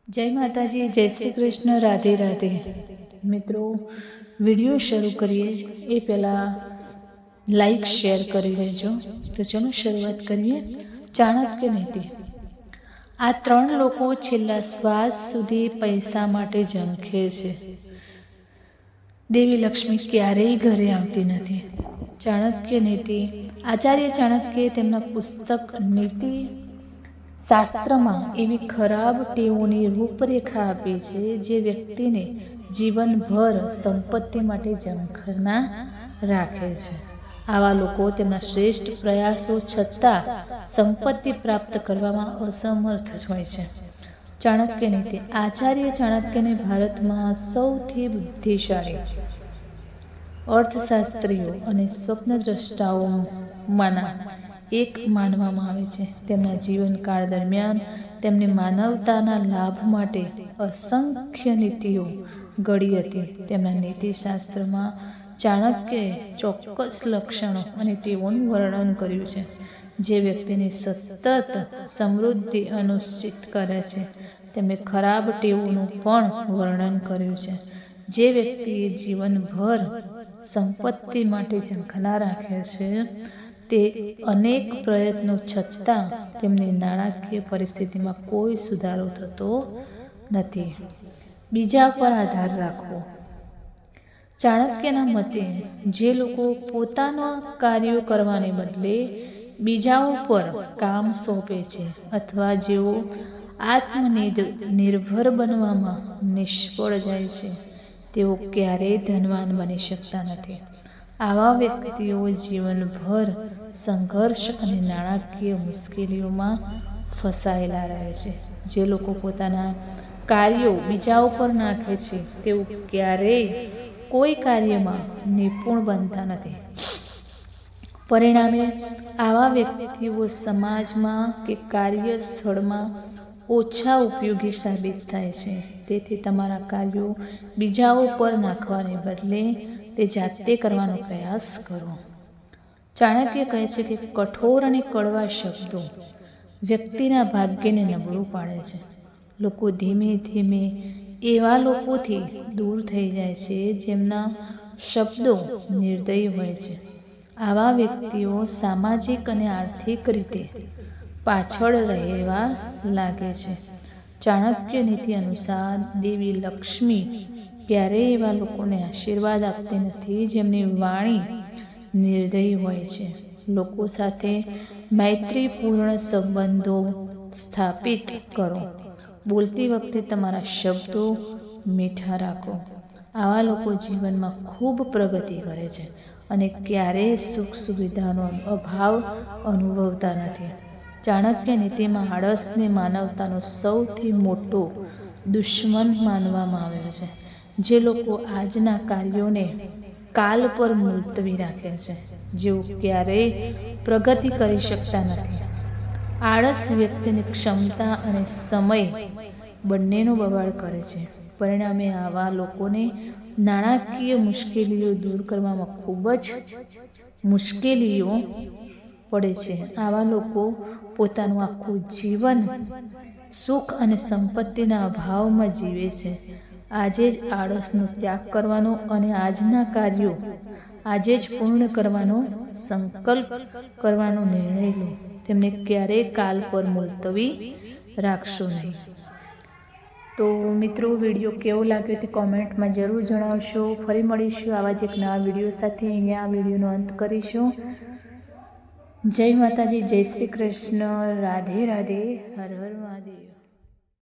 જય માતાજી, જય શ્રી કૃષ્ણ, રાધે રાધે। મિત્રો, વિડીયો શરૂ કરીએ એ પહેલાં લાઈક શેર કરી લેજો। તો ચલો શરૂઆત કરીએ। ચાણક્ય નીતિ। આ ત્રણ લોકો છેલ્લા શ્વાસ સુધી પૈસા માટે ઝંખે છે। દેવી લક્ષ્મી ક્યારેય ઘરે આવતી નથી। ચાણક્ય નીતિ। આચાર્ય ચાણક્યે તેમના પુસ્તક નીતિ શાસ્ત્રમાં એવી ખરાબ ટેવોની રૂપરેખા આપી છે જે વ્યક્તિને જીવનભર સંપત્તિ માટે ઝંખના રાખે છે। આવા લોકો તેમના શ્રેષ્ઠ પ્રયાસો છતાં સંપત્તિ પ્રાપ્ત કરવામાં અસમર્થ હોય છે। ચાણક્ય નીતિ। આચાર્ય ચાણક્યને ભારતમાં સૌથી બુદ્ધિશાળી અર્થશાસ્ત્રીઓ અને સ્વપ્નદ્રષ્ટાઓમાંના એક માનવામાં આવે છે। તેમના જીવનકાળ દરમિયાન તેમને માનવતાના લાભ માટે અસંખ્ય નીતિઓ ઘડી હતી। તેમના નીતિશાસ્ત્રમાં ચાણક્યએ ચોક્કસ લક્ષણો અને ટેવોનું વર્ણન કર્યું છે જે વ્યક્તિની સતત સમૃદ્ધિ અનુષ્ઠિત કરે છે। તેમણે ખરાબ ટેવોનું પણ વર્ણન કર્યું છે જે વ્યક્તિએ જીવનભર સંપત્તિ માટે ઝંખના રાખે છે। તે અનેક પ્રયત્નો છતાં તેમની નાણાકીય પરિસ્થિતિમાં કોઈ સુધારો થતો નથી। બીજા પર આધાર રાખવો। ચાણક્યના મતે જે લોકો પોતાના કાર્યો કરવાને બદલે બીજાઓ પર કામ સોંપે છે અથવા જેઓ આત્મનિર્ભર બનવામાં નિષ્ફળ જાય છે તેઓ ક્યારેય ધનવાન બની શકતા નથી। આવા વ્યક્તિઓ જીવનભર સંઘર્ષ અને નાણાકીય મુશ્કેલીઓમાં ફસાયેલા રહે છે। જે લોકો પોતાના કાર્યો બીજાઓ પર નાખે છે તેઓ ક્યારેય કોઈ કાર્યમાં નિપુણ બનતા નથી। પરિણામે આવા વ્યક્તિઓ સમાજમાં કે કાર્યસ્થળમાં ઓછા ઉપયોગી સાબિત થાય છે। તેથી તમારા કાર્યો બીજાઓ પર નાખવાને બદલે તે જાતે કરવાનો પ્રયાસ કરો। ચાણક્ય કહે છે કે કઠોર અને કડવા શબ્દો વ્યક્તિના ભાગ્યને નબળું પાડે છે। લોકો ધીમે ધીમે એવા લોકોથી દૂર થઈ જાય છે જેમના શબ્દો નિર્દયી હોય છે। આવા વ્યક્તિઓ સામાજિક અને આર્થિક રીતે પાછળ રહેવા લાગે છે। ચાણક્ય નીતિ અનુસાર દેવી લક્ષ્મી ક્યારેય એવા લોકોને આશીર્વાદ આપતી નથી જેમની વાણી નિર્દયી હોય છે। લોકો સાથે મૈત્રીપૂર્ણ સંબંધો સ્થાપિત કરો। બોલતી વખતે તમારા શબ્દો મીઠા રાખો। આવા લોકો જીવનમાં ખૂબ પ્રગતિ કરે છે અને ક્યારેય સુખ સુવિધાનો અભાવ અનુભવતા નથી। ચાણક્ય નીતિમાં આળસને માનવતાનો સૌથી મોટો દુશ્મન માનવામાં આવ્યો છે। જે લોકો આજના કાર્યોને કાલ પર મુલતવી રાખે છે જેઓ ક્યારેય પ્રગતિ કરી શકતા નથી। આળસ વ્યક્તિની ક્ષમતા અને સમય બંનેનો બગાડ કરે છે। પરિણામે આવા લોકોને નાણાકીય મુશ્કેલીઓ દૂર કરવામાં ખૂબ જ મુશ્કેલીઓ પડે છે। આવા લોકો પોતાનું આખું જીવન સુખ અને સંપત્તિના અભાવમાં જીવે છે। આજે જ આળસનો ત્યાગ કરવાનો અને આજના કાર્યો આજે જ પૂર્ણ કરવાનો સંકલ્પ કરવાનો નિર્ણય લો। તેમને ક્યારેય કાલ પર મુલતવી રાખશો નહીં। તો મિત્રો, વિડીયો કેવો લાગ્યો તે કોમેન્ટમાં જરૂર જણાવશો। ફરી મળીશું આવા જ એક નવા વિડીયો સાથે। અહીંયા આ વિડીયોનો અંત કરીશું। જય માતાજી, જય શ્રી કૃષ્ણ, રાધે રાધે, હર હર મહાદેવ।